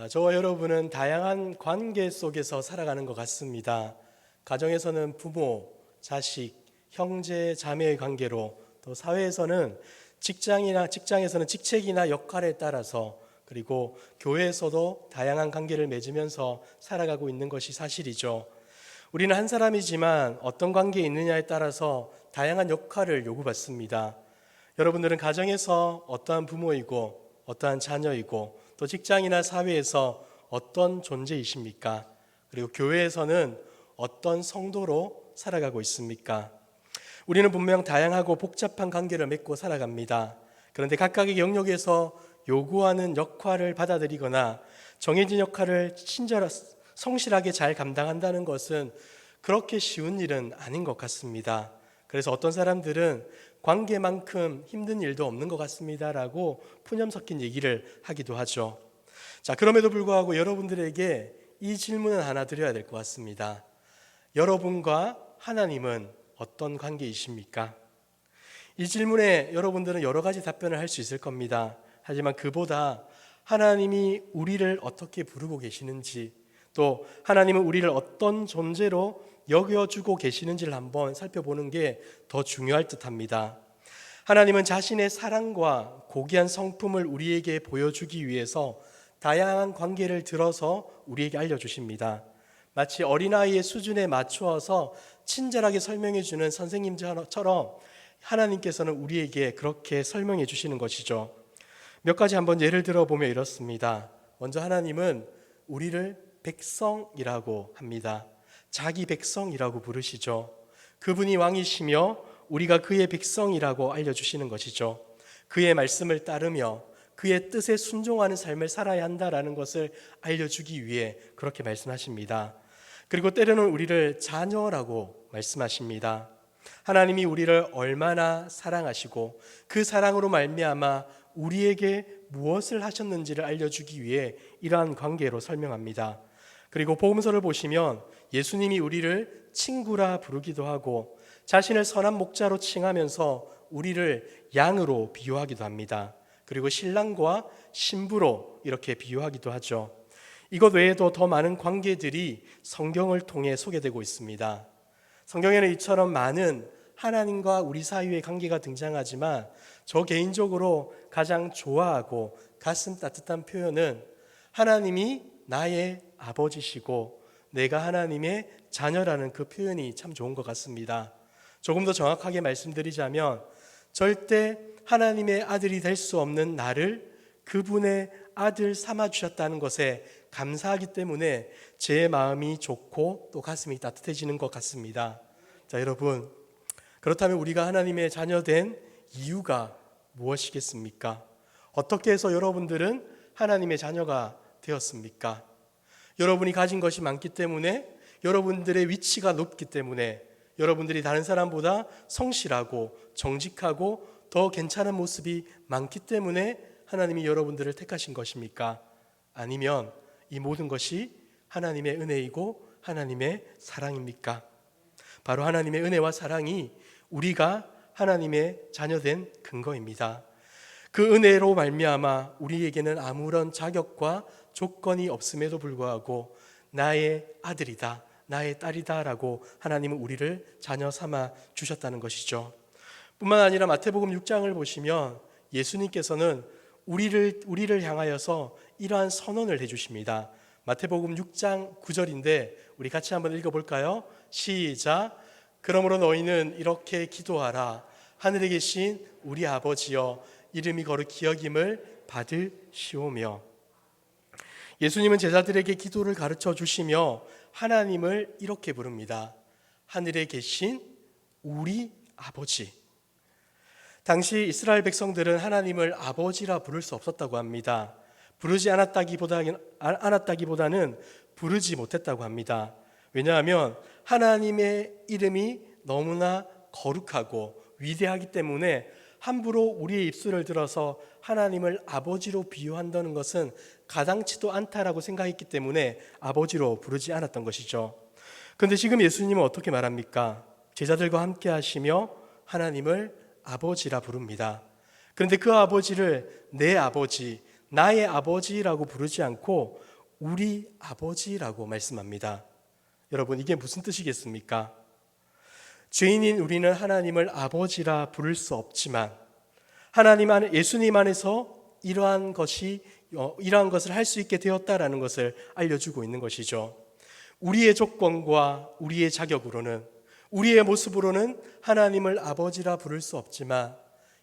저와 여러분은 다양한 관계 속에서 살아가는 것 같습니다. 가정에서는 부모, 자식, 형제, 자매의 관계로, 또 사회에서는 직장에서는 직책이나 역할에 따라서, 그리고 교회에서도 다양한 관계를 맺으면서 살아가고 있는 것이 사실이죠. 우리는 한 사람이지만 어떤 관계에 있느냐에 따라서 다양한 역할을 요구받습니다. 여러분들은 가정에서 어떠한 부모이고 어떠한 자녀이고, 또 직장이나 사회에서 어떤 존재이십니까? 그리고 교회에서는 어떤 성도로 살아가고 있습니까? 우리는 분명 다양하고 복잡한 관계를 맺고 살아갑니다. 그런데 각각의 영역에서 요구하는 역할을 받아들이거나 정해진 역할을 성실하게 잘 감당한다는 것은 그렇게 쉬운 일은 아닌 것 같습니다. 그래서 어떤 사람들은 관계만큼 힘든 일도 없는 것 같습니다라고 푸념 섞인 얘기를 하기도 하죠. 자, 그럼에도 불구하고 여러분들에게 이 질문은 하나 드려야 될 것 같습니다. 여러분과 하나님은 어떤 관계이십니까? 이 질문에 여러분들은 여러 가지 답변을 할 수 있을 겁니다. 하지만 그보다 하나님이 우리를 어떻게 부르고 계시는지, 또 하나님은 우리를 어떤 존재로 여겨주고 계시는지를 한번 살펴보는 게 더 중요할 듯합니다. 하나님은 자신의 사랑과 고귀한 성품을 우리에게 보여주기 위해서 다양한 관계를 들어서 우리에게 알려주십니다. 마치 어린아이의 수준에 맞추어서 친절하게 설명해 주는 선생님처럼 하나님께서는 우리에게 그렇게 설명해 주시는 것이죠. 몇 가지 한번 예를 들어보면 이렇습니다. 먼저 하나님은 우리를 백성이라고 합니다. 자기 백성이라고 부르시죠. 그분이 왕이시며 우리가 그의 백성이라고 알려주시는 것이죠. 그의 말씀을 따르며 그의 뜻에 순종하는 삶을 살아야 한다라는 것을 알려주기 위해 그렇게 말씀하십니다. 그리고 때로는 우리를 자녀라고 말씀하십니다. 하나님이 우리를 얼마나 사랑하시고 그 사랑으로 말미암아 우리에게 무엇을 하셨는지를 알려주기 위해 이러한 관계로 설명합니다. 그리고 복음서를 보시면 예수님이 우리를 친구라 부르기도 하고 자신을 선한 목자로 칭하면서 우리를 양으로 비유하기도 합니다. 그리고 신랑과 신부로 이렇게 비유하기도 하죠. 이것 외에도 더 많은 관계들이 성경을 통해 소개되고 있습니다. 성경에는 이처럼 많은 하나님과 우리 사이의 관계가 등장하지만 저 개인적으로 가장 좋아하고 가슴 따뜻한 표현은 하나님이 나의 아버지시고 내가 하나님의 자녀라는 그 표현이 참 좋은 것 같습니다. 조금 더 정확하게 말씀드리자면 절대 하나님의 아들이 될 수 없는 나를 그분의 아들 삼아주셨다는 것에 감사하기 때문에 제 마음이 좋고 또 가슴이 따뜻해지는 것 같습니다. 자, 여러분, 그렇다면 우리가 하나님의 자녀된 이유가 무엇이겠습니까? 어떻게 해서 여러분들은 하나님의 자녀가 되었습니까? 여러분이 가진 것이 많기 때문에, 여러분들의 위치가 높기 때문에, 여러분들이 다른 사람보다 성실하고 정직하고 더 괜찮은 모습이 많기 때문에 하나님이 여러분들을 택하신 것입니까? 아니면 이 모든 것이 하나님의 은혜이고 하나님의 사랑입니까? 바로 하나님의 은혜와 사랑이 우리가 하나님의 자녀된 근거입니다. 그 은혜로 말미암아 우리에게는 아무런 자격과 조건이 없음에도 불구하고 나의 아들이다, 나의 딸이다 라고 하나님은 우리를 자녀 삼아 주셨다는 것이죠. 뿐만 아니라 마태복음 6장을 보시면 예수님께서는 우리를 향하여서 이러한 선언을 해주십니다. 마태복음 6장 9절인데 우리 같이 한번 읽어볼까요? 시작. 그러므로 너희는 이렇게 기도하라. 하늘에 계신 우리 아버지여, 이름이 거룩히 여김을 받으시오며. 예수님은 제자들에게 기도를 가르쳐 주시며 하나님을 이렇게 부릅니다. 하늘에 계신 우리 아버지. 당시 이스라엘 백성들은 하나님을 아버지라 부를 수 없었다고 합니다. 부르지 않았다기보다는 부르지 못했다고 합니다. 왜냐하면 하나님의 이름이 너무나 거룩하고 위대하기 때문에 함부로 우리의 입술을 들어서 하나님을 아버지로 비유한다는 것은 가당치도 않다라고 생각했기 때문에 아버지로 부르지 않았던 것이죠. 그런데 지금 예수님은 어떻게 말합니까? 제자들과 함께 하시며 하나님을 아버지라 부릅니다. 그런데 그 아버지를 내 아버지, 나의 아버지라고 부르지 않고 우리 아버지라고 말씀합니다. 여러분, 이게 무슨 뜻이겠습니까? 죄인인 우리는 하나님을 아버지라 부를 수 없지만 하나님 안에, 예수님 안에서 이러한 것을 할 수 있게 되었다라는 것을 알려주고 있는 것이죠. 우리의 조건과 우리의 자격으로는, 우리의 모습으로는 하나님을 아버지라 부를 수 없지만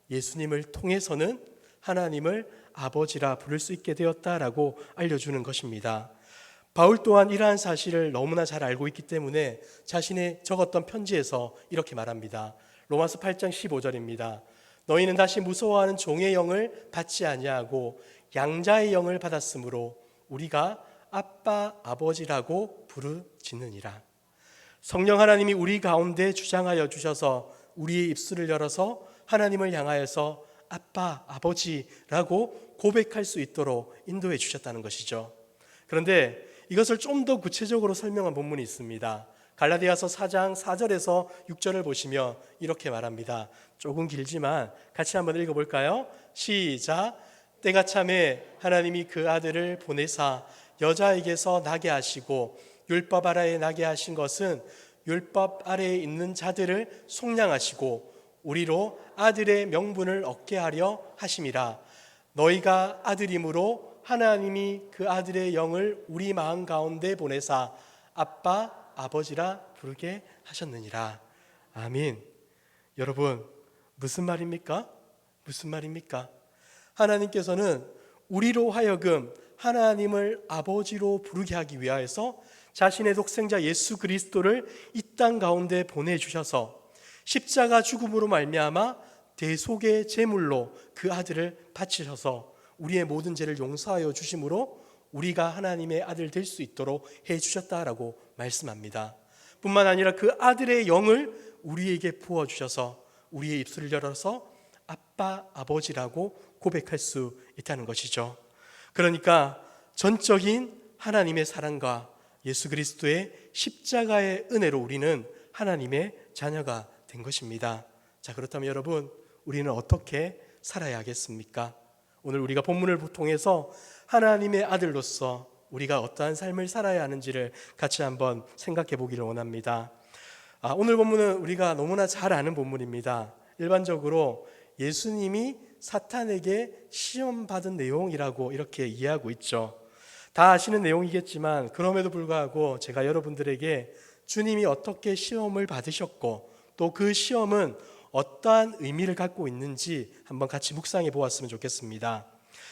예수님을 통해서는 하나님을 아버지라 부를 수 있게 되었다라고 알려주는 것입니다. 바울 또한 이러한 사실을 너무나 잘 알고 있기 때문에 자신의 적었던 편지에서 이렇게 말합니다. 로마서 8장 15절입니다. 너희는 다시 무서워하는 종의 영을 받지 아니하고 양자의 영을 받았으므로 우리가 아빠 아버지라고 부르짖느니라. 성령 하나님이 우리 가운데 주장하여 주셔서 우리의 입술을 열어서 하나님을 향하여서 아빠 아버지라고 고백할 수 있도록 인도해 주셨다는 것이죠. 그런데 이것을 좀 더 구체적으로 설명한 본문이 있습니다. 갈라디아서 4장 4절에서 6절을 보시면 이렇게 말합니다. 조금 길지만 같이 한번 읽어볼까요? 시작. 때가 차매 하나님이 그 아들을 보내사 여자에게서 나게 하시고 율법 아래에 나게 하신 것은 율법 아래에 있는 자들을 속량하시고 우리로 아들의 명분을 얻게 하려 하심이라. 너희가 아들이므로 하나님이 그 아들의 영을 우리 마음 가운데 보내사 아빠 아버지라 부르게 하셨느니라. 아멘. 여러분, 무슨 말입니까? 무슨 말입니까? 하나님께서는 우리로 하여금 하나님을 아버지로 부르게 하기 위하여서 자신의 독생자 예수 그리스도를 이 땅 가운데 보내주셔서 십자가 죽음으로 말미암아 대속의 제물로 그 아들을 바치셔서 우리의 모든 죄를 용서하여 주심으로 우리가 하나님의 아들 될 수 있도록 해주셨다라고 말씀합니다. 뿐만 아니라 그 아들의 영을 우리에게 부어주셔서 우리의 입술을 열어서 아빠 아버지라고 고백할 수 있다는 것이죠. 그러니까 전적인 하나님의 사랑과 예수 그리스도의 십자가의 은혜로 우리는 하나님의 자녀가 된 것입니다. 자, 그렇다면 여러분, 우리는 어떻게 살아야 하겠습니까? 오늘 우리가 본문을 통해서 하나님의 아들로서 우리가 어떠한 삶을 살아야 하는지를 같이 한번 생각해 보기를 원합니다. 오늘 본문은 우리가 너무나 잘 아는 본문입니다. 일반적으로 예수님이 사탄에게 시험받은 내용이라고 이렇게 이해하고 있죠. 다 아시는 내용이겠지만 그럼에도 불구하고 제가 여러분들에게 주님이 어떻게 시험을 받으셨고 또 그 시험은 어떠한 의미를 갖고 있는지 한번 같이 묵상해 보았으면 좋겠습니다.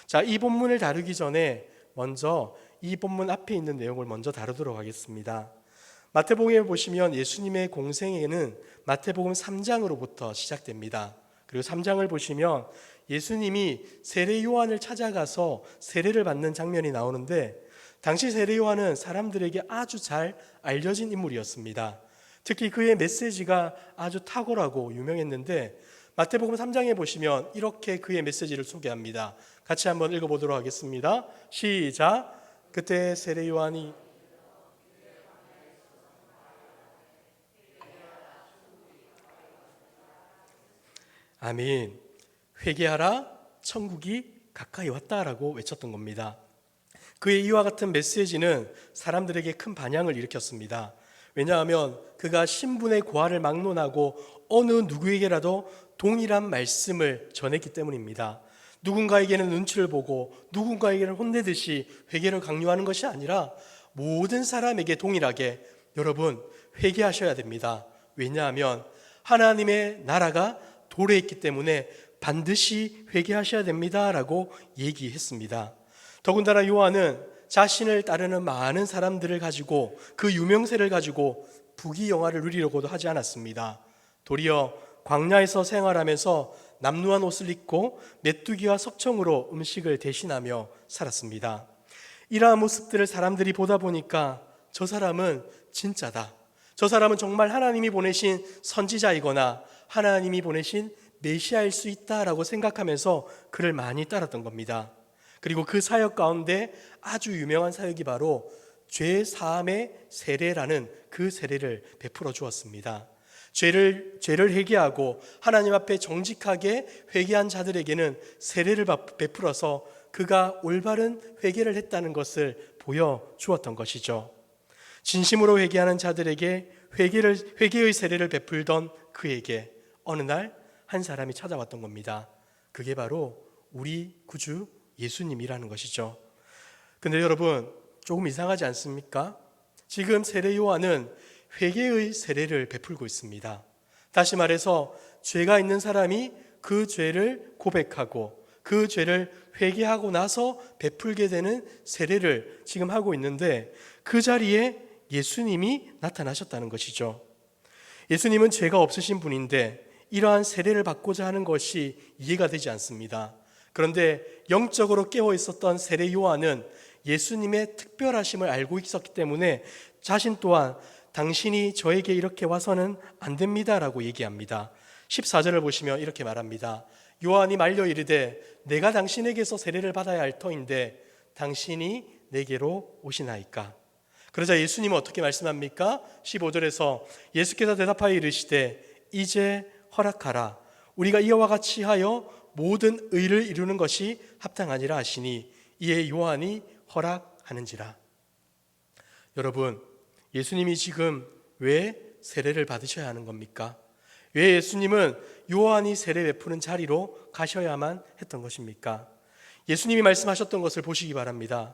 자, 이 본문을 다루기 전에 먼저 이 본문 앞에 있는 내용을 먼저 다루도록 하겠습니다. 마태복음에 보시면 예수님의 공생애는 마태복음 3장으로부터 시작됩니다. 그리고 3장을 보시면 예수님이 세례 요한을 찾아가서 세례를 받는 장면이 나오는데 당시 세례 요한은 사람들에게 아주 잘 알려진 인물이었습니다. 특히 그의 메시지가 아주 탁월하고 유명했는데 마태복음 3장에 보시면 이렇게 그의 메시지를 소개합니다. 같이 한번 읽어보도록 하겠습니다. 시작. 그때 세례 요한이 아멘. 회개하라, 천국이 가까이 왔다라고 외쳤던 겁니다. 그의 이와 같은 메시지는 사람들에게 큰 반향을 일으켰습니다. 왜냐하면 그가 신분의 고하를 막론하고 어느 누구에게라도 동일한 말씀을 전했기 때문입니다. 누군가에게는 눈치를 보고 누군가에게는 혼내듯이 회개를 강요하는 것이 아니라 모든 사람에게 동일하게 여러분 회개하셔야 됩니다. 왜냐하면 하나님의 나라가 도래에 있기 때문에 반드시 회개하셔야 됩니다라고 얘기했습니다. 더군다나 요한은 자신을 따르는 많은 사람들을 가지고 그 유명세를 가지고 부귀영화를 누리려고도 하지 않았습니다. 도리어 광야에서 생활하면서 남루한 옷을 입고 메뚜기와 석청으로 음식을 대신하며 살았습니다. 이러한 모습들을 사람들이 보다 보니까 저 사람은 진짜다. 저 사람은 정말 하나님이 보내신 선지자이거나 하나님이 보내신 메시아일 수 있다라고 생각하면서 그를 많이 따랐던 겁니다. 그리고 그 사역 가운데 아주 유명한 사역이 바로 죄 사함의 세례라는 그 세례를 베풀어 주었습니다. 죄를 회개하고 하나님 앞에 정직하게 회개한 자들에게는 세례를 베풀어서 그가 올바른 회개를 했다는 것을 보여주었던 것이죠. 진심으로 회개하는 자들에게 회개의 세례를 베풀던 그에게 어느 날 한 사람이 찾아왔던 겁니다. 그게 바로 우리 구주 예수님이라는 것이죠. 근데 여러분, 조금 이상하지 않습니까? 지금 세례 요한은 회개의 세례를 베풀고 있습니다. 다시 말해서 죄가 있는 사람이 그 죄를 고백하고 그 죄를 회개하고 나서 베풀게 되는 세례를 지금 하고 있는데, 그 자리에 예수님이 나타나셨다는 것이죠. 예수님은 죄가 없으신 분인데 이러한 세례를 받고자 하는 것이 이해가 되지 않습니다. 그런데 영적으로 깨어 있었던 세례 요한은 예수님의 특별하심을 알고 있었기 때문에 자신 또한 당신이 저에게 이렇게 와서는 안 됩니다라고 얘기합니다. 14절을 보시면 이렇게 말합니다. 요한이 말려 이르되 내가 당신에게서 세례를 받아야 할 터인데 당신이 내게로 오시나이까. 그러자 예수님은 어떻게 말씀합니까? 15절에서 예수께서 대답하여 이르시되 이제 허락하라. 우리가 이와 같이 하여 모든 의를 이루는 것이 합당하니라 하시니 이에 요한이 허락하는지라. 여러분, 예수님이 지금 왜 세례를 받으셔야 하는 겁니까? 왜 예수님은 요한이 세례 베푸는 자리로 가셔야만 했던 것입니까? 예수님이 말씀하셨던 것을 보시기 바랍니다.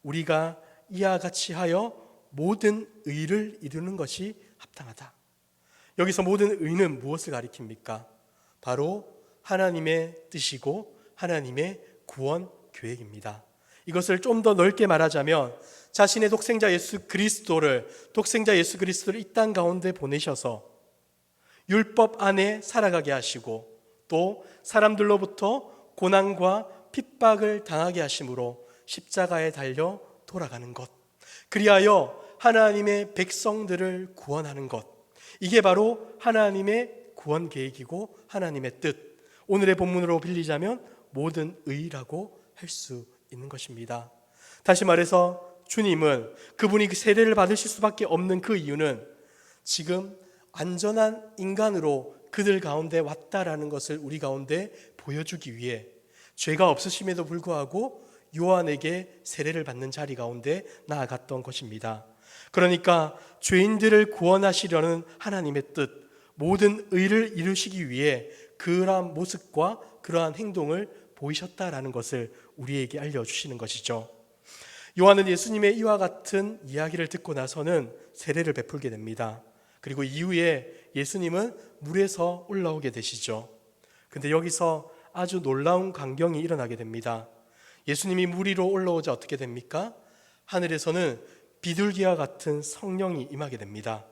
우리가 이와 같이 하여 모든 의를 이루는 것이 합당하다. 여기서 모든 의는 무엇을 가리킵니까? 바로 하나님의 뜻이고 하나님의 구원 계획입니다. 이것을 좀 더 넓게 말하자면 자신의 독생자 예수 그리스도를 이 땅 가운데 보내셔서 율법 안에 살아가게 하시고 또 사람들로부터 고난과 핍박을 당하게 하심으로 십자가에 달려 돌아가는 것, 그리하여 하나님의 백성들을 구원하는 것, 이게 바로 하나님의 구원 계획이고 하나님의 뜻, 오늘의 본문으로 빌리자면 모든 의라고 할 수 있는 것입니다. 다시 말해서 주님은 그분이 그 세례를 받으실 수밖에 없는 그 이유는 지금 안전한 인간으로 그들 가운데 왔다라는 것을 우리 가운데 보여주기 위해 죄가 없으심에도 불구하고 요한에게 세례를 받는 자리 가운데 나아갔던 것입니다. 그러니까 죄인들을 구원하시려는 하나님의 뜻, 모든 의를 이루시기 위해 그러한 모습과 그러한 행동을 보이셨다라는 것을 우리에게 알려주시는 것이죠. 요한은 예수님의 이와 같은 이야기를 듣고 나서는 세례를 베풀게 됩니다. 그리고 이후에 예수님은 물에서 올라오게 되시죠. 근데 여기서 아주 놀라운 광경이 일어나게 됩니다. 예수님이 물 위로 올라오자 어떻게 됩니까? 하늘에서는 비둘기와 같은 성령이 임하게 됩니다.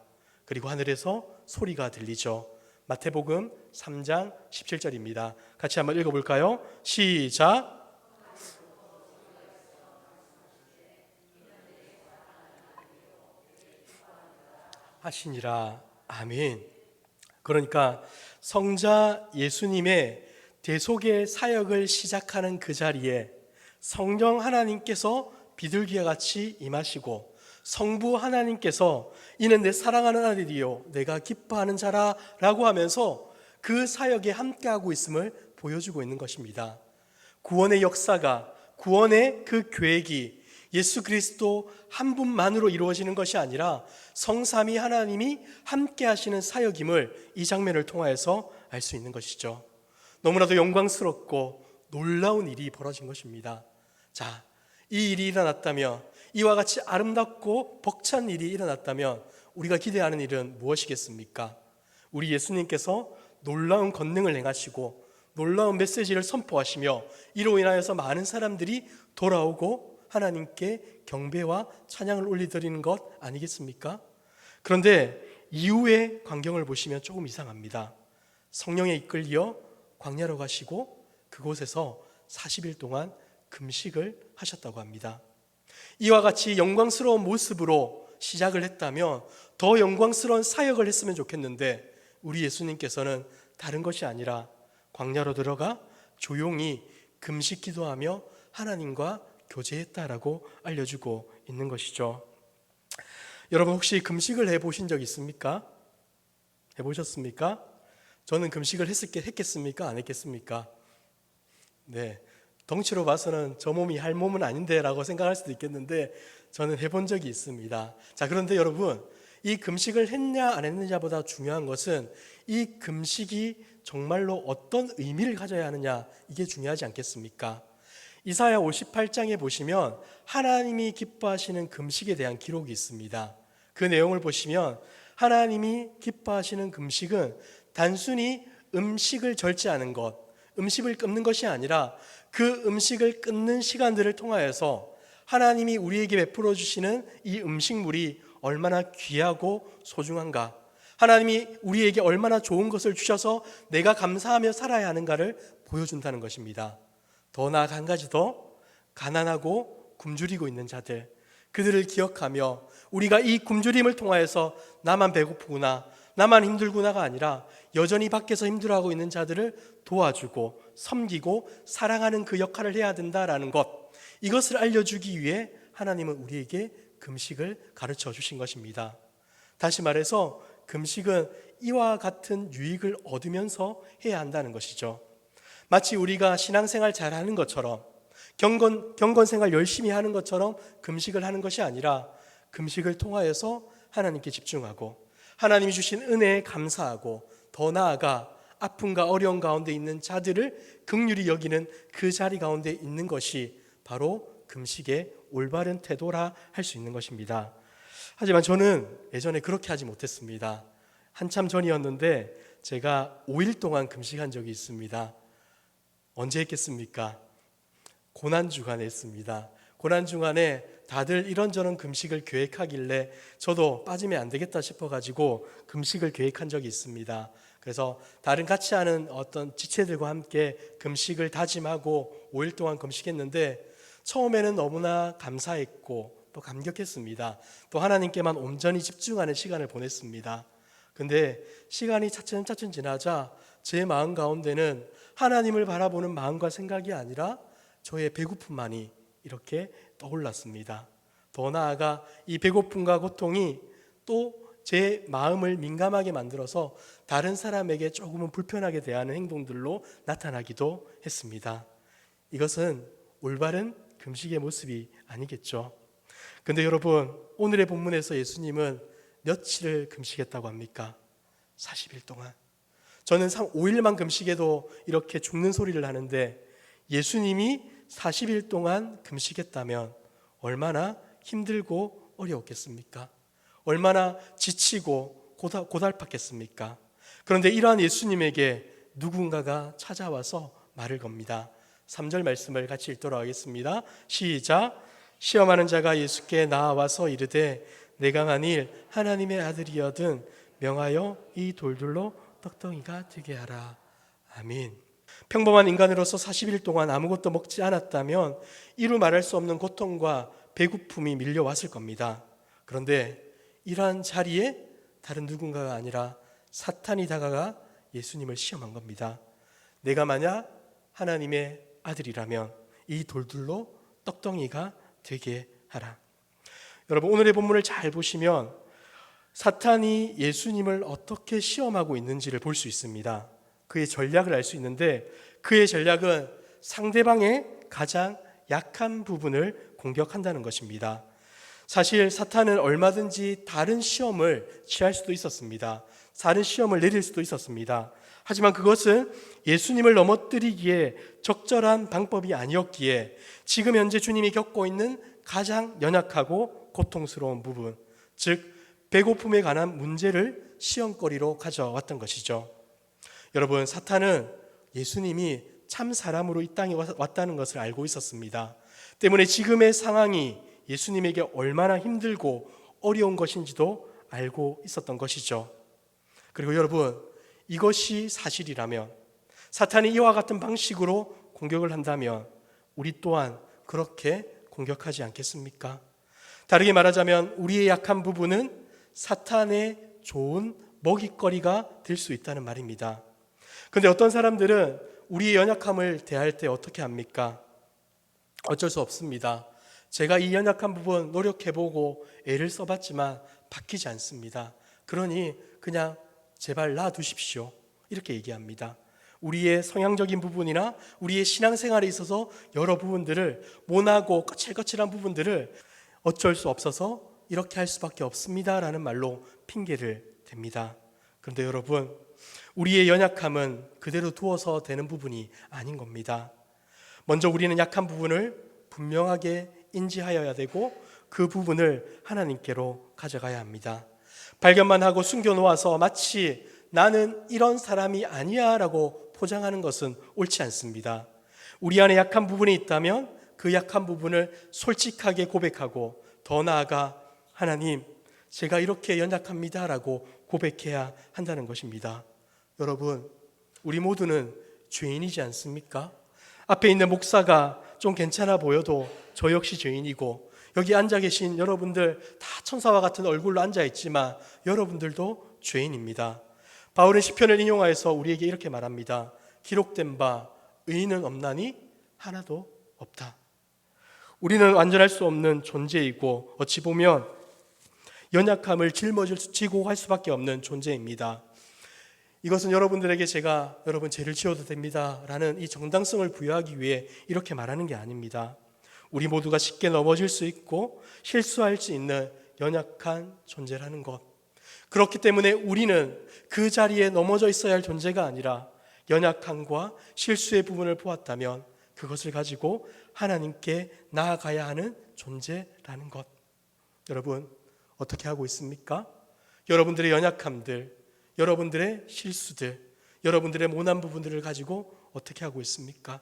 그리고 하늘에서 소리가 들리죠. 마태복음 3장 17절입니다. 같이 한번 읽어볼까요? 시작. 하시니라. 아멘. 그러니까 성자 예수님의 대속의 사역을 시작하는 그 자리에 성령 하나님께서 비둘기와 같이 임하시고 성부 하나님께서 이는 내 사랑하는 아들이요 내가 기뻐하는 자라 라고 하면서 그 사역에 함께하고 있음을 보여주고 있는 것입니다. 구원의 역사가, 구원의 그 계획이 예수 그리스도 한 분만으로 이루어지는 것이 아니라 성삼위 하나님이 함께 하시는 사역임을 이 장면을 통하여서 알 수 있는 것이죠. 너무나도 영광스럽고 놀라운 일이 벌어진 것입니다. 자, 이 일이 일어났다면, 이와 같이 아름답고 벅찬 일이 일어났다면 우리가 기대하는 일은 무엇이겠습니까? 우리 예수님께서 놀라운 권능을 행하시고 놀라운 메시지를 선포하시며 이로 인하여서 많은 사람들이 돌아오고 하나님께 경배와 찬양을 올려드리는 것 아니겠습니까? 그런데 이후의 광경을 보시면 조금 이상합니다. 성령에 이끌려 광야로 가시고 그곳에서 40일 동안 금식을 하셨다고 합니다. 이와 같이 영광스러운 모습으로 시작을 했다면 더 영광스러운 사역을 했으면 좋겠는데 우리 예수님께서는 다른 것이 아니라 광야로 들어가 조용히 금식 기도하며 하나님과 교제했다라고 알려주고 있는 것이죠. 여러분 혹시 금식을 해보신 적 있습니까? 해보셨습니까? 저는 금식을 했겠습니까? 안 했겠습니까? 네, 덩치로 봐서는 저 몸이 할 몸은 아닌데 라고 생각할 수도 있겠는데 저는 해본 적이 있습니다. 자, 그런데 여러분, 이 금식을 했냐 안 했느냐보다 중요한 것은 이 금식이 정말로 어떤 의미를 가져야 하느냐, 이게 중요하지 않겠습니까? 이사야 58장에 보시면 하나님이 기뻐하시는 금식에 대한 기록이 있습니다. 그 내용을 보시면 하나님이 기뻐하시는 금식은 단순히 음식을 절제하는 것, 음식을 끊는 것이 아니라 그 음식을 끊는 시간들을 통하여서 하나님이 우리에게 베풀어 주시는 이 음식물이 얼마나 귀하고 소중한가, 하나님이 우리에게 얼마나 좋은 것을 주셔서 내가 감사하며 살아야 하는가를 보여준다는 것입니다. 더 나아가 한 가지 더, 가난하고 굶주리고 있는 자들, 그들을 기억하며 우리가 이 굶주림을 통하여서 나만 배고프구나, 나만 힘들구나가 아니라 여전히 밖에서 힘들어하고 있는 자들을 도와주고 섬기고 사랑하는 그 역할을 해야 된다라는 것, 이것을 알려주기 위해 하나님은 우리에게 금식을 가르쳐 주신 것입니다. 다시 말해서 금식은 이와 같은 유익을 얻으면서 해야 한다는 것이죠. 마치 우리가 신앙생활 잘하는 것처럼, 경건생활 열심히 하는 것처럼 금식을 하는 것이 아니라 금식을 통하여서 하나님께 집중하고 하나님이 주신 은혜에 감사하고 더 나아가 아픔과 어려움 가운데 있는 자들을 긍휼히 여기는 그 자리 가운데 있는 것이 바로 금식의 올바른 태도라 할 수 있는 것입니다. 하지만 저는 예전에 그렇게 하지 못했습니다. 한참 전이었는데 제가 5일 동안 금식한 적이 있습니다. 언제 했겠습니까? 고난주간에 했습니다. 고난주간에 다들 이런저런 금식을 계획하길래 저도 빠지면 안 되겠다 싶어가지고 금식을 계획한 적이 있습니다. 그래서 다른 같이 하는 어떤 지체들과 함께 금식을 다짐하고 5일 동안 금식했는데 처음에는 너무나 감사했고 또 감격했습니다. 또 하나님께만 온전히 집중하는 시간을 보냈습니다. 근데 시간이 차츰차츰 지나자 제 마음 가운데는 하나님을 바라보는 마음과 생각이 아니라 저의 배고픔만이 이렇게 떠올랐습니다. 더 나아가 이 배고픔과 고통이 또 제 마음을 민감하게 만들어서 다른 사람에게 조금은 불편하게 대하는 행동들로 나타나기도 했습니다. 이것은 올바른 금식의 모습이 아니겠죠. 근데 여러분, 오늘의 본문에서 예수님은 며칠을 금식했다고 합니까? 40일 동안. 저는 5일만 금식해도 이렇게 죽는 소리를 하는데 예수님이 40일 동안 금식했다면 얼마나 힘들고 어려웠겠습니까? 얼마나 지치고 고달팠겠습니까? 그런데 이러한 예수님에게 누군가가 찾아와서 말을 겁니다. 3절 말씀을 같이 읽도록 하겠습니다. 시작. 시험하는 자가 예수께 나와서 이르되 내가 만일 하나님의 아들이여든 명하여 이 돌들로 떡덩이가 되게 하라. 아멘. 평범한 인간으로서 40일 동안 아무것도 먹지 않았다면 이루 말할 수 없는 고통과 배고픔이 밀려왔을 겁니다. 그런데 이러한 자리에 다른 누군가가 아니라 사탄이 다가가 예수님을 시험한 겁니다. 내가 만약 하나님의 아들이라면 이 돌들로 떡덩이가 되게 하라. 여러분, 오늘의 본문을 잘 보시면 사탄이 예수님을 어떻게 시험하고 있는지를 볼 수 있습니다. 그의 전략을 알 수 있는데 그의 전략은 상대방의 가장 약한 부분을 공격한다는 것입니다. 사실 사탄은 얼마든지 다른 시험을 취할 수도 있었습니다. 다른 시험을 내릴 수도 있었습니다. 하지만 그것은 예수님을 넘어뜨리기에 적절한 방법이 아니었기에 지금 현재 주님이 겪고 있는 가장 연약하고 고통스러운 부분, 즉 배고픔에 관한 문제를 시험거리로 가져왔던 것이죠. 여러분, 사탄은 예수님이 참 사람으로 이 땅에 왔다는 것을 알고 있었습니다. 때문에 지금의 상황이 예수님에게 얼마나 힘들고 어려운 것인지도 알고 있었던 것이죠. 그리고 여러분, 이것이 사실이라면, 사탄이 이와 같은 방식으로 공격을 한다면 우리 또한 그렇게 공격하지 않겠습니까? 다르게 말하자면 우리의 약한 부분은 사탄의 좋은 먹잇거리가 될 수 있다는 말입니다. 그런데 어떤 사람들은 우리의 연약함을 대할 때 어떻게 합니까? 어쩔 수 없습니다. 제가 이 연약한 부분 노력해보고 애를 써봤지만 바뀌지 않습니다. 그러니 그냥 제발 놔두십시오. 이렇게 얘기합니다. 우리의 성향적인 부분이나 우리의 신앙생활에 있어서 여러 부분들을 모나고 거칠거칠한 부분들을 어쩔 수 없어서 이렇게 할 수밖에 없습니다 라는 말로 핑계를 댑니다. 그런데 여러분, 우리의 연약함은 그대로 두어서 되는 부분이 아닌 겁니다. 먼저 우리는 약한 부분을 분명하게 인지하여야 되고 그 부분을 하나님께로 가져가야 합니다. 발견만 하고 숨겨놓아서 마치 나는 이런 사람이 아니야 라고 포장하는 것은 옳지 않습니다. 우리 안에 약한 부분이 있다면 그 약한 부분을 솔직하게 고백하고 더 나아가 하나님, 제가 이렇게 연약합니다 라고 고백해야 한다는 것입니다. 여러분, 우리 모두는 죄인이지 않습니까? 앞에 있는 목사가 좀 괜찮아 보여도 저 역시 죄인이고, 여기 앉아 계신 여러분들 다 천사와 같은 얼굴로 앉아 있지만 여러분들도 죄인입니다. 바울은 시편을 인용하여서 우리에게 이렇게 말합니다. 기록된 바 의인은 없나니 하나도 없다. 우리는 완전할 수 없는 존재이고 어찌 보면 연약함을 짊어지고 할 수밖에 없는 존재입니다. 이것은 여러분들에게 제가 여러분 죄를 지어도 됩니다 라는 이 정당성을 부여하기 위해 이렇게 말하는 게 아닙니다. 우리 모두가 쉽게 넘어질 수 있고 실수할 수 있는 연약한 존재라는 것. 그렇기 때문에 우리는 그 자리에 넘어져 있어야 할 존재가 아니라 연약함과 실수의 부분을 보았다면 그것을 가지고 하나님께 나아가야 하는 존재라는 것. 여러분, 어떻게 하고 있습니까? 여러분들의 연약함들, 여러분들의 실수들, 여러분들의 모난 부분들을 가지고 어떻게 하고 있습니까?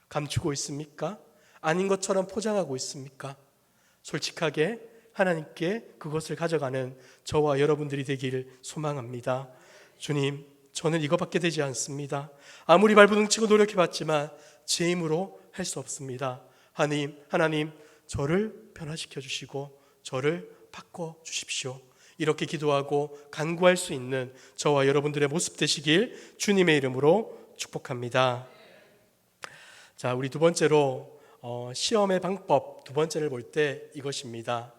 감추고 있습니까? 아닌 것처럼 포장하고 있습니까? 솔직하게 하나님께 그것을 가져가는 저와 여러분들이 되기를 소망합니다. 주님, 저는 이거밖에 되지 않습니다. 아무리 발버둥치고 노력해봤지만 제 힘으로 할 수 없습니다. 하나님, 저를 변화시켜 주시고 저를 바꿔 주십시오. 이렇게 기도하고 간구할 수 있는 저와 여러분들의 모습 되시길 주님의 이름으로 축복합니다. 자, 우리 두 번째로 시험의 방법 두 번째를 볼 때 이것입니다.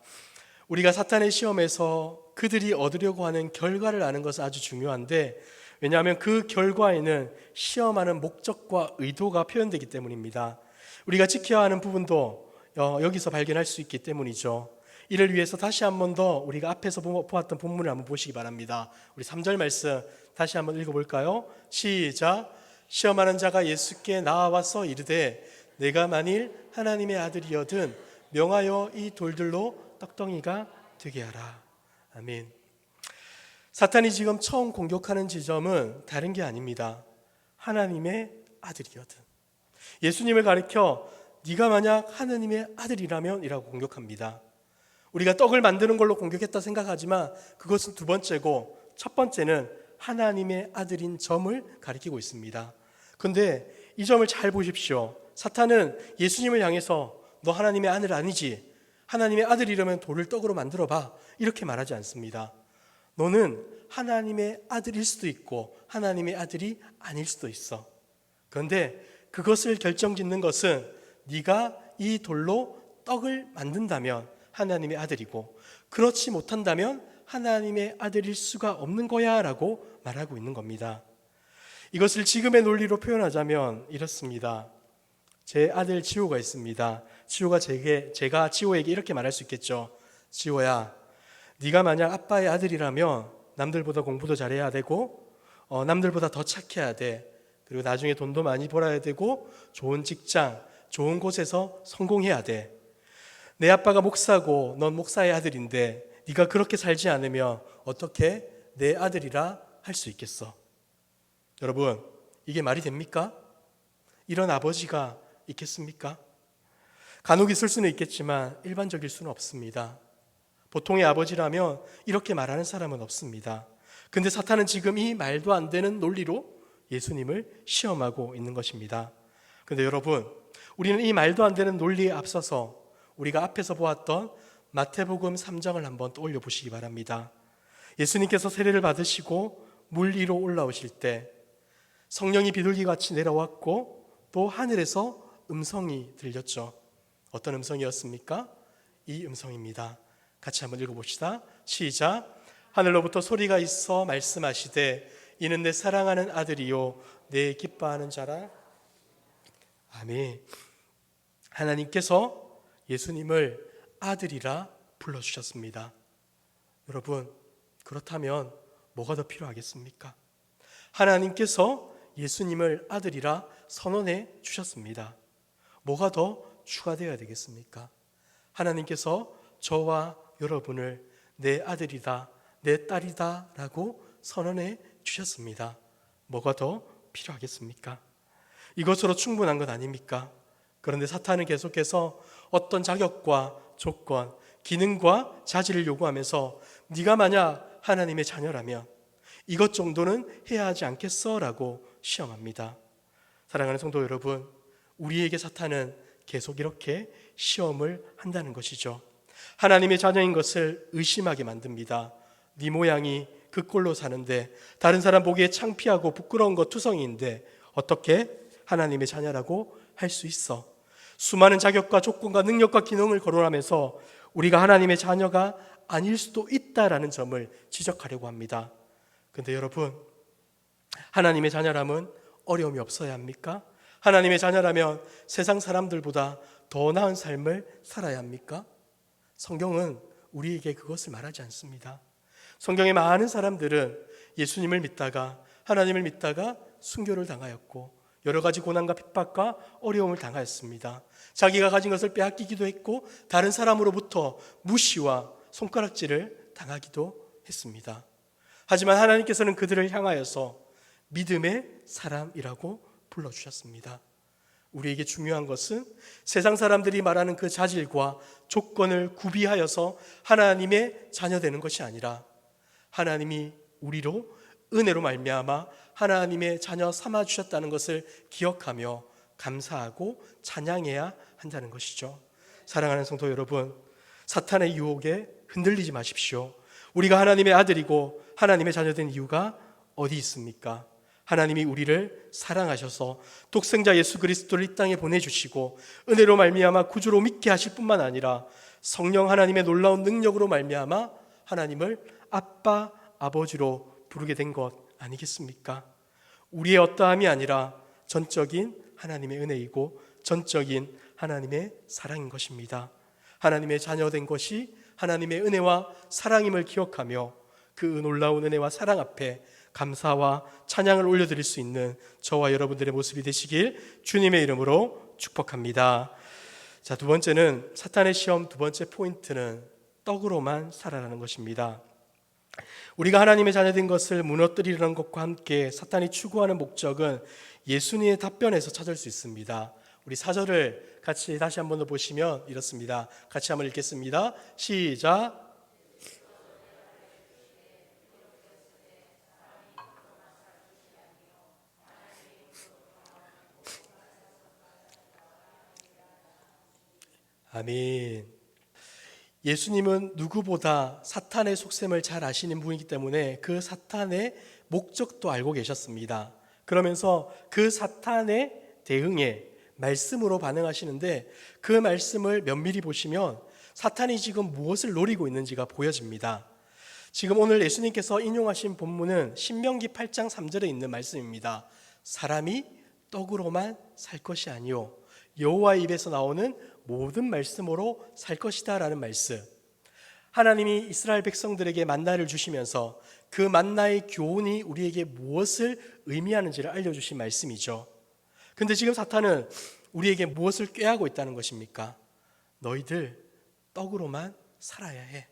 우리가 사탄의 시험에서 그들이 얻으려고 하는 결과를 아는 것은 아주 중요한데, 왜냐하면 그 결과에는 시험하는 목적과 의도가 표현되기 때문입니다. 우리가 지켜야 하는 부분도 여기서 발견할 수 있기 때문이죠. 이를 위해서 다시 한 번 더 우리가 앞에서 보았던 본문을 한번 보시기 바랍니다. 우리 3절 말씀 다시 한번 읽어볼까요? 시작. 시험하는 자가 예수께 나와서 이르되 내가 만일 하나님의 아들이여든 명하여 이 돌들로 떡덩이가 되게 하라. 아멘. 사탄이 지금 처음 공격하는 지점은 다른 게 아닙니다. 하나님의 아들이거든. 예수님을 가리켜 네가 만약 하나님의 아들이라면 이라고 공격합니다. 우리가 떡을 만드는 걸로 공격했다 생각하지만 그것은 두 번째고, 첫 번째는 하나님의 아들인 점을 가리키고 있습니다. 그런데 이 점을 잘 보십시오. 사탄은 예수님을 향해서 너 하나님의 아들 아니지? 하나님의 아들이라면 돌을 떡으로 만들어봐, 이렇게 말하지 않습니다. 너는 하나님의 아들일 수도 있고 하나님의 아들이 아닐 수도 있어. 그런데 그것을 결정짓는 것은 네가 이 돌로 떡을 만든다면 하나님의 아들이고, 그렇지 못한다면 하나님의 아들일 수가 없는 거야 라고 말하고 있는 겁니다. 이것을 지금의 논리로 표현하자면 이렇습니다. 제 아들 지호가 있습니다. 지호가 제가 지호에게 이렇게 말할 수 있겠죠. 지호야, 네가 만약 아빠의 아들이라면 남들보다 공부도 잘해야 되고 남들보다 더 착해야 돼. 그리고 나중에 돈도 많이 벌어야 되고 좋은 직장, 좋은 곳에서 성공해야 돼. 내 아빠가 목사고 넌 목사의 아들인데 네가 그렇게 살지 않으면 어떻게 내 아들이라 할 수 있겠어? 여러분, 이게 말이 됩니까? 이런 아버지가 있겠습니까? 간혹 있을 수는 있겠지만 일반적일 수는 없습니다. 보통의 아버지라면 이렇게 말하는 사람은 없습니다. 근데 사탄은 지금 이 말도 안 되는 논리로 예수님을 시험하고 있는 것입니다. 그런데 여러분, 우리는 이 말도 안 되는 논리에 앞서서 우리가 앞에서 보았던 마태복음 3장을 한번 떠올려 보시기 바랍니다. 예수님께서 세례를 받으시고 물 위로 올라오실 때 성령이 비둘기같이 내려왔고 또 하늘에서 음성이 들렸죠. 어떤 음성이었습니까? 이 음성입니다. 같이 한번 읽어봅시다. 시작. 하늘로부터 소리가 있어 말씀하시되 이는 내 사랑하는 아들이요 내 기뻐하는 자라. 아멘. 하나님께서 예수님을 아들이라 불러주셨습니다. 여러분, 그렇다면 뭐가 더 필요하겠습니까? 하나님께서 예수님을 아들이라 선언해 주셨습니다. 뭐가 더 추가되어야 되겠습니까? 하나님께서 저와 여러분을 내 아들이다, 내 딸이다 라고 선언해 주셨습니다. 뭐가 더 필요하겠습니까? 이것으로 충분한 것 아닙니까? 그런데 사탄은 계속해서 어떤 자격과 조건, 기능과 자질을 요구하면서 네가 만약 하나님의 자녀라면 이것 정도는 해야 하지 않겠어? 라고 시험합니다. 사랑하는 성도 여러분, 우리에게 사탄은 계속 이렇게 시험을 한다는 것이죠. 하나님의 자녀인 것을 의심하게 만듭니다. 네 모양이 그 꼴로 사는데, 다른 사람 보기에 창피하고 부끄러운 것 투성이인데 어떻게 하나님의 자녀라고 할 수 있어? 수많은 자격과 조건과 능력과 기능을 거론하면서 우리가 하나님의 자녀가 아닐 수도 있다라는 점을 지적하려고 합니다. 그런데 여러분, 하나님의 자녀라면 어려움이 없어야 합니까? 하나님의 자녀라면 세상 사람들보다 더 나은 삶을 살아야 합니까? 성경은 우리에게 그것을 말하지 않습니다. 성경의 많은 사람들은 예수님을 믿다가, 하나님을 믿다가 순교를 당하였고 여러 가지 고난과 핍박과 어려움을 당하였습니다. 자기가 가진 것을 빼앗기기도 했고 다른 사람으로부터 무시와 손가락질을 당하기도 했습니다. 하지만 하나님께서는 그들을 향하여서 믿음의 사람이라고 불러주셨습니다. 우리에게 중요한 것은 세상 사람들이 말하는 그 자질과 조건을 구비하여서 하나님의 자녀되는 것이 아니라 하나님이 우리로 은혜로 말미암아 하나님의 자녀 삼아 주셨다는 것을 기억하며 감사하고 찬양해야 한다는 것이죠. 사랑하는 성도 여러분, 사탄의 유혹에 흔들리지 마십시오. 우리가 하나님의 아들이고 하나님의 자녀된 이유가 어디 있습니까? 하나님이 우리를 사랑하셔서 독생자 예수 그리스도를 이 땅에 보내주시고 은혜로 말미암아 구주로 믿게 하실 뿐만 아니라 성령 하나님의 놀라운 능력으로 말미암아 하나님을 아빠, 아버지로 부르게 된 것 아니겠습니까? 우리의 어떠함이 아니라 전적인 하나님의 은혜이고 전적인 하나님의 사랑인 것입니다. 하나님의 자녀된 것이 하나님의 은혜와 사랑임을 기억하며 그 놀라운 은혜와 사랑 앞에 감사와 찬양을 올려드릴 수 있는 저와 여러분들의 모습이 되시길 주님의 이름으로 축복합니다. 자, 두 번째는 사탄의 시험 두 번째 포인트는 떡으로만 살아라는 것입니다. 우리가 하나님의 자녀된 것을 무너뜨리려는 것과 함께 사탄이 추구하는 목적은 예수님의 답변에서 찾을 수 있습니다. 우리 4절을 같이 다시 한번 더 보시면 이렇습니다. 같이 한번 읽겠습니다. 시작. 아멘. 예수님은 누구보다 사탄의 속셈을 잘 아시는 분이기 때문에 그 사탄의 목적도 알고 계셨습니다. 그러면서 그 사탄의 대응에 말씀으로 반응하시는데 그 말씀을 면밀히 보시면 사탄이 지금 무엇을 노리고 있는지가 보여집니다. 지금 오늘 예수님께서 인용하신 본문은 신명기 8장 3절에 있는 말씀입니다. 사람이 떡으로만 살 것이 아니요 여호와의 입에서 나오는 모든 말씀으로 살 것이다 라는 말씀. 하나님이 이스라엘 백성들에게 만나를 주시면서 그 만나의 교훈이 우리에게 무엇을 의미하는지를 알려주신 말씀이죠. 근데 지금 사탄은 우리에게 무엇을 꾀하고 있다는 것입니까? 너희들 떡으로만 살아야 해.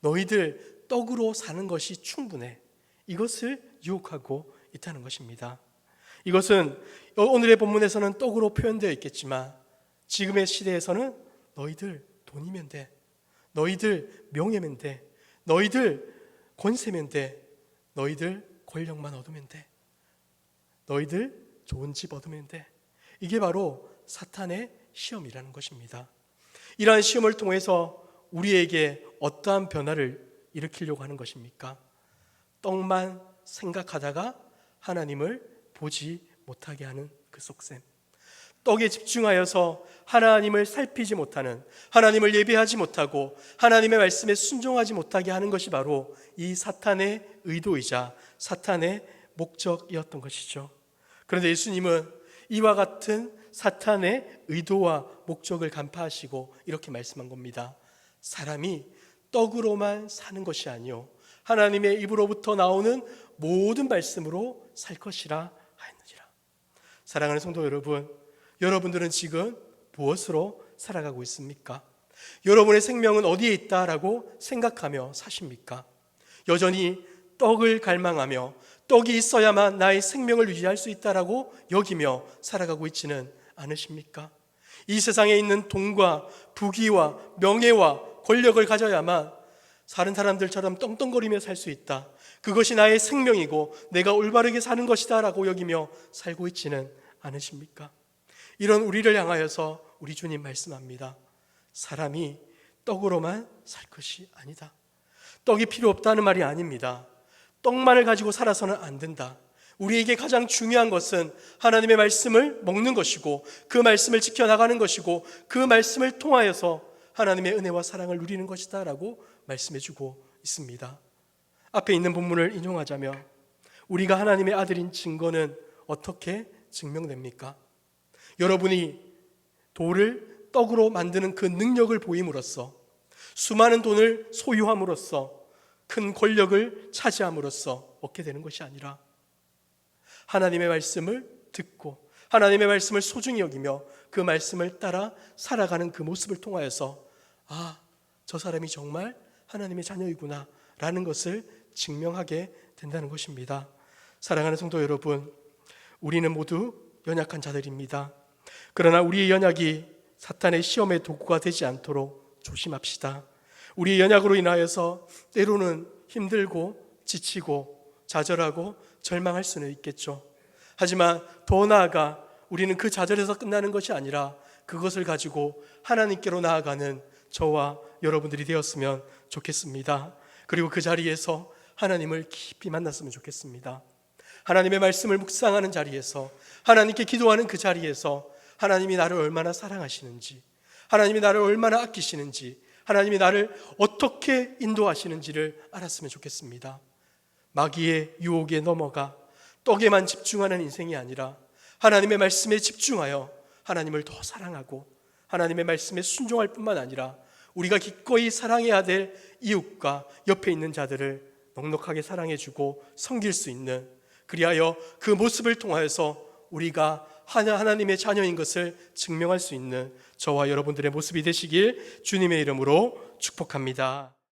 너희들 떡으로 사는 것이 충분해. 이것을 유혹하고 있다는 것입니다. 이것은 오늘의 본문에서는 떡으로 표현되어 있겠지만 지금의 시대에서는 너희들 돈이면 돼. 너희들 명예면 돼. 너희들 권세면 돼. 너희들 권력만 얻으면 돼. 너희들 좋은 집 얻으면 돼. 이게 바로 사탄의 시험이라는 것입니다. 이러한 시험을 통해서 우리에게 어떠한 변화를 일으키려고 하는 것입니까? 떡만 생각하다가 하나님을 보지 못하게 하는 그 속셈. 떡에 집중하여서 하나님을 살피지 못하는, 하나님을 예배하지 못하고 하나님의 말씀에 순종하지 못하게 하는 것이 바로 이 사탄의 의도이자 사탄의 목적이었던 것이죠. 그런데 예수님은 이와 같은 사탄의 의도와 목적을 간파하시고 이렇게 말씀한 겁니다. 사람이 떡으로만 사는 것이 아니요 하나님의 입으로부터 나오는 모든 말씀으로 살 것이라 하였느니라. 사랑하는 성도 여러분, 여러분들은 지금 무엇으로 살아가고 있습니까? 여러분의 생명은 어디에 있다라고 생각하며 사십니까? 여전히 떡을 갈망하며 떡이 있어야만 나의 생명을 유지할 수 있다라고 여기며 살아가고 있지는 않으십니까? 이 세상에 있는 돈과 부귀와 명예와 권력을 가져야만 다른 사람들처럼 떵떵거리며 살 수 있다, 그것이 나의 생명이고 내가 올바르게 사는 것이다 라고 여기며 살고 있지는 않으십니까? 이런 우리를 향하여서 우리 주님 말씀합니다. 사람이 떡으로만 살 것이 아니다. 떡이 필요 없다는 말이 아닙니다. 떡만을 가지고 살아서는 안 된다. 우리에게 가장 중요한 것은 하나님의 말씀을 먹는 것이고 그 말씀을 지켜나가는 것이고 그 말씀을 통하여서 하나님의 은혜와 사랑을 누리는 것이다 라고 말씀해주고 있습니다. 앞에 있는 본문을 인용하자면 우리가 하나님의 아들인 증거는 어떻게 증명됩니까? 여러분이 돌을 떡으로 만드는 그 능력을 보임으로써, 수많은 돈을 소유함으로써, 큰 권력을 차지함으로써 얻게 되는 것이 아니라 하나님의 말씀을 듣고 하나님의 말씀을 소중히 여기며 그 말씀을 따라 살아가는 그 모습을 통하여서 저 사람이 정말 하나님의 자녀이구나 라는 것을 증명하게 된다는 것입니다. 사랑하는 성도 여러분, 우리는 모두 연약한 자들입니다. 그러나 우리의 연약이 사탄의 시험의 도구가 되지 않도록 조심합시다. 우리의 연약으로 인하여서 때로는 힘들고 지치고 좌절하고 절망할 수는 있겠죠. 하지만 더 나아가 우리는 그 좌절에서 끝나는 것이 아니라 그것을 가지고 하나님께로 나아가는 저와 여러분들이 되었으면 좋겠습니다. 그리고 그 자리에서 하나님을 깊이 만났으면 좋겠습니다. 하나님의 말씀을 묵상하는 자리에서, 하나님께 기도하는 그 자리에서 하나님이 나를 얼마나 사랑하시는지, 하나님이 나를 얼마나 아끼시는지, 하나님이 나를 어떻게 인도하시는지를 알았으면 좋겠습니다. 마귀의 유혹에 넘어가 떡에만 집중하는 인생이 아니라 하나님의 말씀에 집중하여 하나님을 더 사랑하고 하나님의 말씀에 순종할 뿐만 아니라 우리가 기꺼이 사랑해야 될 이웃과 옆에 있는 자들을 넉넉하게 사랑해주고 섬길 수 있는, 그리하여 그 모습을 통하여서 우리가 하나님의 자녀인 것을 증명할 수 있는 저와 여러분들의 모습이 되시길 주님의 이름으로 축복합니다.